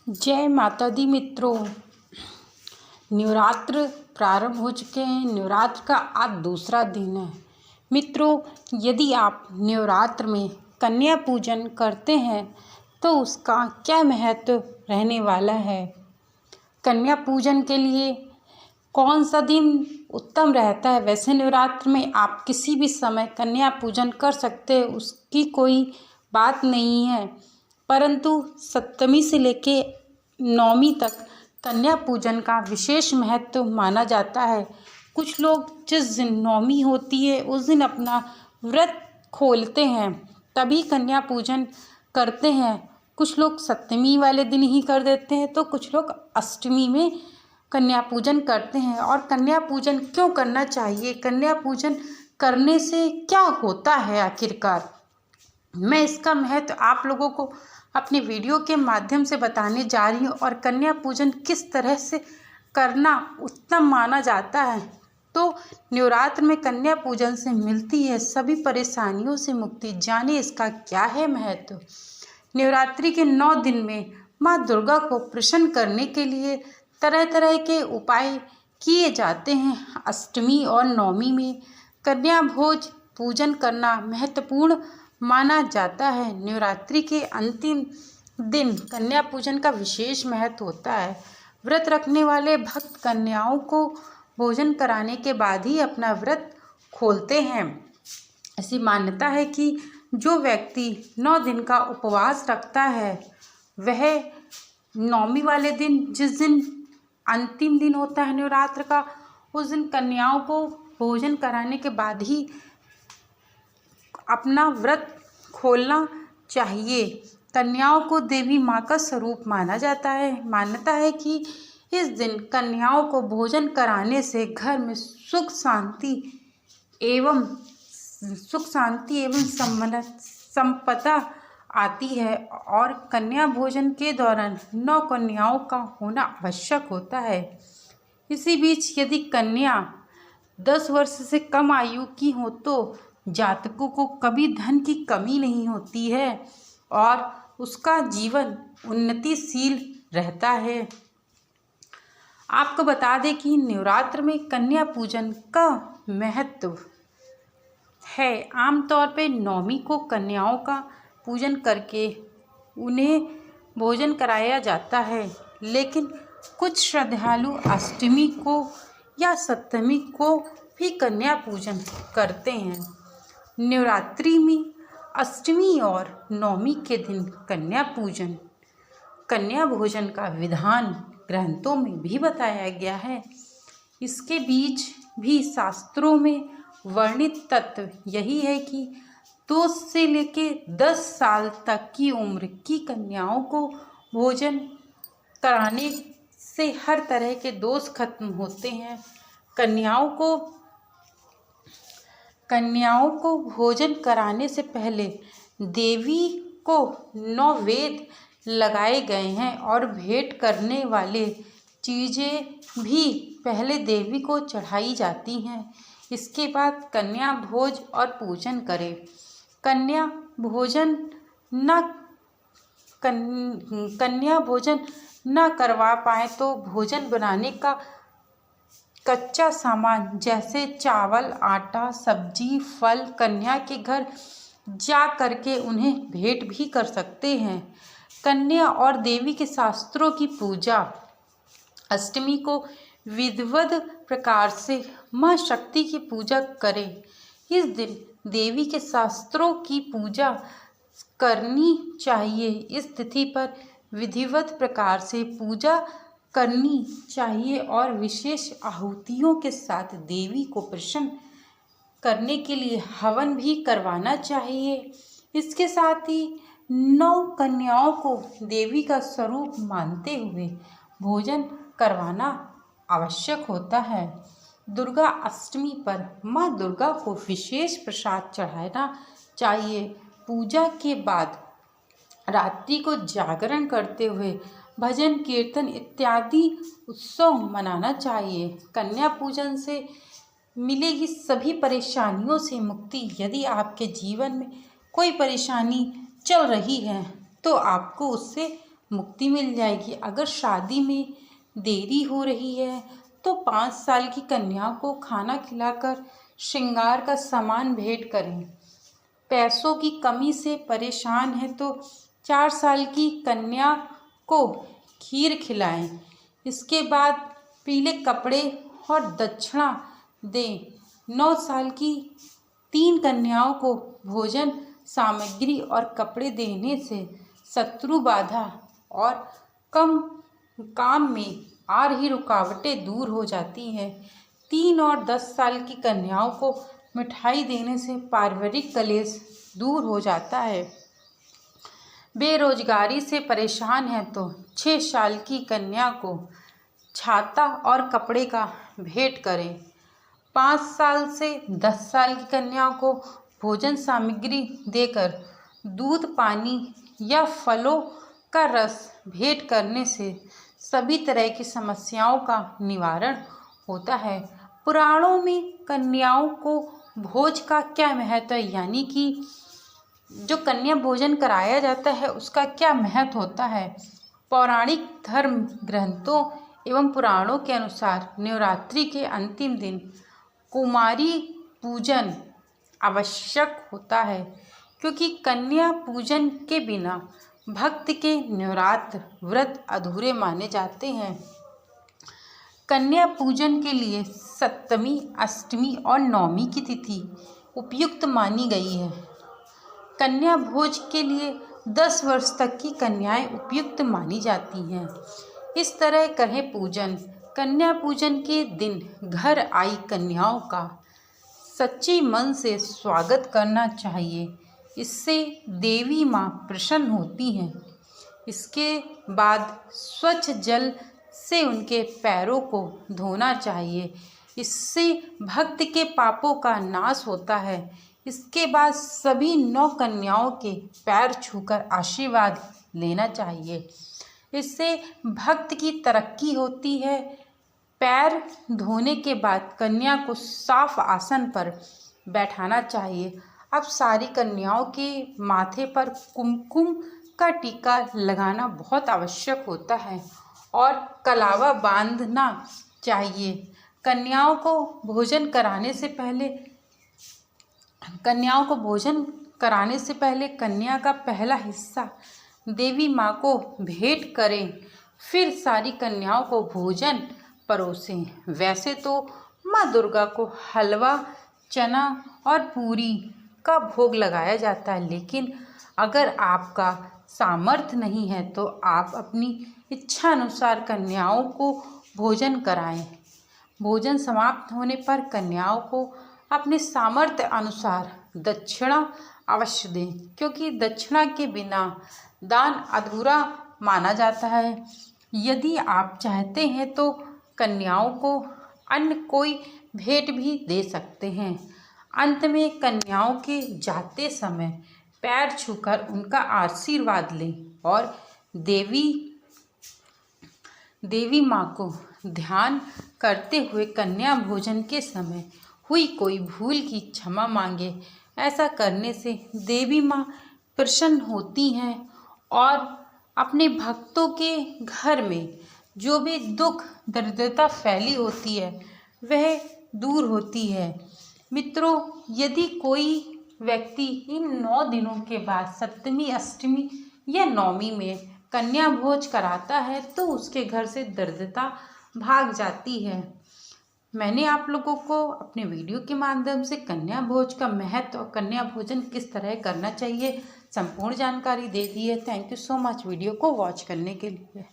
जय माता दी मित्रों। नवरात्र प्रारंभ हो चुके हैं। नवरात्र का आज दूसरा दिन है। मित्रों, यदि आप नवरात्र में कन्या पूजन करते हैं तो उसका क्या महत्व रहने वाला है। कन्या पूजन के लिए कौन सा दिन उत्तम रहता है। वैसे नवरात्र में आप किसी भी समय कन्या पूजन कर सकते हैं, उसकी कोई बात नहीं है, परंतु सप्तमी से लेके नौमी तक कन्या पूजन का विशेष महत्व माना जाता है। कुछ लोग जिस दिन नौमी होती है उस दिन अपना व्रत खोलते हैं, तभी कन्या पूजन करते हैं। कुछ लोग सप्तमी वाले दिन ही कर देते हैं, तो कुछ लोग अष्टमी में कन्या पूजन करते हैं। और कन्या पूजन क्यों करना चाहिए, कन्या पूजन करने से क्या होता है आखिरकार, मैं इसका महत्व आप लोगों को अपने वीडियो के माध्यम से बताने जा रही हूँ। और कन्या पूजन किस तरह से करना उत्तम माना जाता है। तो नवरात्र में कन्या पूजन से मिलती है सभी परेशानियों से मुक्ति। जाने इसका क्या है महत्व। नवरात्रि के 9 दिन में माँ दुर्गा को प्रसन्न करने के लिए तरह तरह के उपाय किए जाते हैं। अष्टमी और नवमी में कन्या भोज पूजन करना महत्वपूर्ण माना जाता है। नवरात्रि के अंतिम दिन कन्या पूजन का विशेष महत्व होता है। व्रत रखने वाले भक्त कन्याओं को भोजन कराने के बाद ही अपना व्रत खोलते हैं। ऐसी मान्यता है कि जो व्यक्ति 9 दिन का उपवास रखता है, वह नौमी वाले दिन, जिस दिन अंतिम दिन होता है नवरात्र का, उस दिन कन्याओं को भोजन कराने के बाद ही अपना व्रत खोलना चाहिए। कन्याओं को देवी माँ का स्वरूप माना जाता है। मान्यता है कि इस दिन कन्याओं को भोजन कराने से घर में सुख शांति एवं संपदा आती है। और कन्या भोजन के दौरान 9 कन्याओं का होना आवश्यक होता है। इसी बीच यदि कन्या 10 वर्ष से कम आयु की हो तो जातकों को कभी धन की कमी नहीं होती है और उसका जीवन उन्नतिशील रहता है। आपको बता दें कि नवरात्र में कन्या पूजन का महत्व है। आमतौर पे नौमी को कन्याओं का पूजन करके उन्हें भोजन कराया जाता है, लेकिन कुछ श्रद्धालु अष्टमी को या सप्तमी को भी कन्या पूजन करते हैं। नवरात्रि में अष्टमी और नवमी के दिन कन्या भोजन का विधान ग्रंथों में भी बताया गया है। इसके बीच भी शास्त्रों में वर्णित तत्व यही है कि 2 से लेके 10 साल तक की उम्र की कन्याओं को भोजन कराने से हर तरह के दोष खत्म होते हैं। कन्याओं को भोजन कराने से पहले देवी को 9 वेद लगाए गए हैं और भेंट करने वाले चीज़ें भी पहले देवी को चढ़ाई जाती हैं। इसके बाद कन्या भोज और पूजन करें। कन्या भोजन न करवा पाए तो भोजन बनाने का कच्चा सामान जैसे चावल, आटा, सब्जी, फल कन्या के घर जा करके उन्हें भेंट भी कर सकते हैं। कन्या और देवी के शास्त्रों की पूजा। अष्टमी को विधिवत प्रकार से माँ शक्ति की पूजा करें। इस दिन देवी के शास्त्रों की पूजा करनी चाहिए। इस तिथि पर विधिवत प्रकार से पूजा करनी चाहिए और विशेष आहुतियों के साथ देवी को प्रसन्न करने के लिए हवन भी करवाना चाहिए। इसके साथ ही 9 कन्याओं को देवी का स्वरूप मानते हुए भोजन करवाना आवश्यक होता है। दुर्गा अष्टमी पर माँ दुर्गा को विशेष प्रसाद चढ़ाना चाहिए। पूजा के बाद रात्रि को जागरण करते हुए भजन कीर्तन इत्यादि उत्सव मनाना चाहिए। कन्या पूजन से मिलेगी सभी परेशानियों से मुक्ति। यदि आपके जीवन में कोई परेशानी चल रही है तो आपको उससे मुक्ति मिल जाएगी। अगर शादी में देरी हो रही है तो 5 साल की कन्या को खाना खिलाकर श्रृंगार का सामान भेंट करें। पैसों की कमी से परेशान है तो 4 साल की कन्या को खीर खिलाएं। इसके बाद पीले कपड़े और दक्षिणा दें। 9 साल की 3 कन्याओं को भोजन सामग्री और कपड़े देने से शत्रु बाधा और कम काम में आ रही रुकावटें दूर हो जाती हैं। 3 और 10 साल की कन्याओं को मिठाई देने से पारिवारिक कलेश दूर हो जाता है। बेरोजगारी से परेशान है तो 6 साल की कन्या को छाता और कपड़े का भेंट करें। 5 साल से 10 साल की कन्या को भोजन सामग्री देकर दूध, पानी या फलों का रस भेंट करने से सभी तरह की समस्याओं का निवारण होता है। पुराणों में कन्याओं को भोज का क्या महत्व है, यानी कि जो कन्या भोजन कराया जाता है उसका क्या महत्व होता है। पौराणिक धर्म ग्रंथों एवं पुराणों के अनुसार नवरात्रि के अंतिम दिन कुमारी पूजन आवश्यक होता है, क्योंकि कन्या पूजन के बिना भक्त के नवरात्र व्रत अधूरे माने जाते हैं। कन्या पूजन के लिए सप्तमी, अष्टमी और नवमी की तिथि उपयुक्त मानी गई है। कन्या भोज के लिए 10 वर्ष तक की कन्याएं उपयुक्त मानी जाती हैं। इस तरह करें पूजन। कन्या पूजन के दिन घर आई कन्याओं का सच्चे मन से स्वागत करना चाहिए। इससे देवी माँ प्रसन्न होती हैं। इसके बाद स्वच्छ जल से उनके पैरों को धोना चाहिए। इससे भक्त के पापों का नाश होता है। इसके बाद सभी 9 कन्याओं के पैर छूकर आशीर्वाद लेना चाहिए। इससे भक्त की तरक्की होती है। पैर धोने के बाद कन्या को साफ आसन पर बैठाना चाहिए। अब सारी कन्याओं के माथे पर कुमकुम का टीका लगाना बहुत आवश्यक होता है और कलावा बांधना चाहिए। कन्याओं को भोजन कराने से पहले कन्या का पहला हिस्सा देवी माँ को भेंट करें, फिर सारी कन्याओं को भोजन परोसें। वैसे तो माँ दुर्गा को हलवा, चना और पूरी का भोग लगाया जाता है, लेकिन अगर आपका सामर्थ्य नहीं है तो आप अपनी इच्छा अनुसार कन्याओं को भोजन कराएं। भोजन समाप्त होने पर कन्याओं को अपने सामर्थ्य अनुसार दक्षिणा अवश्य दें, क्योंकि दक्षिणा के बिना दान अधूरा माना जाता है। यदि आप चाहते हैं तो कन्याओं को अन्य कोई भेंट भी दे सकते हैं। अंत में कन्याओं के जाते समय पैर छूकर उनका आशीर्वाद लें और देवी माँ को ध्यान करते हुए कन्या भोजन के समय हुई कोई भूल की क्षमा मांगे। ऐसा करने से देवी माँ प्रसन्न होती हैं और अपने भक्तों के घर में जो भी दुख दरिद्रता फैली होती है वह दूर होती है। मित्रों, यदि कोई व्यक्ति इन 9 दिनों के बाद सप्तमी, अष्टमी या नवमी में कन्या भोज कराता है तो उसके घर से दरिद्रता भाग जाती है। मैंने आप लोगों को अपने वीडियो के माध्यम से कन्या भोज का महत्व और कन्या भोजन किस तरह करना चाहिए संपूर्ण जानकारी दे दी है। Thank you so much video को वॉच करने के लिए।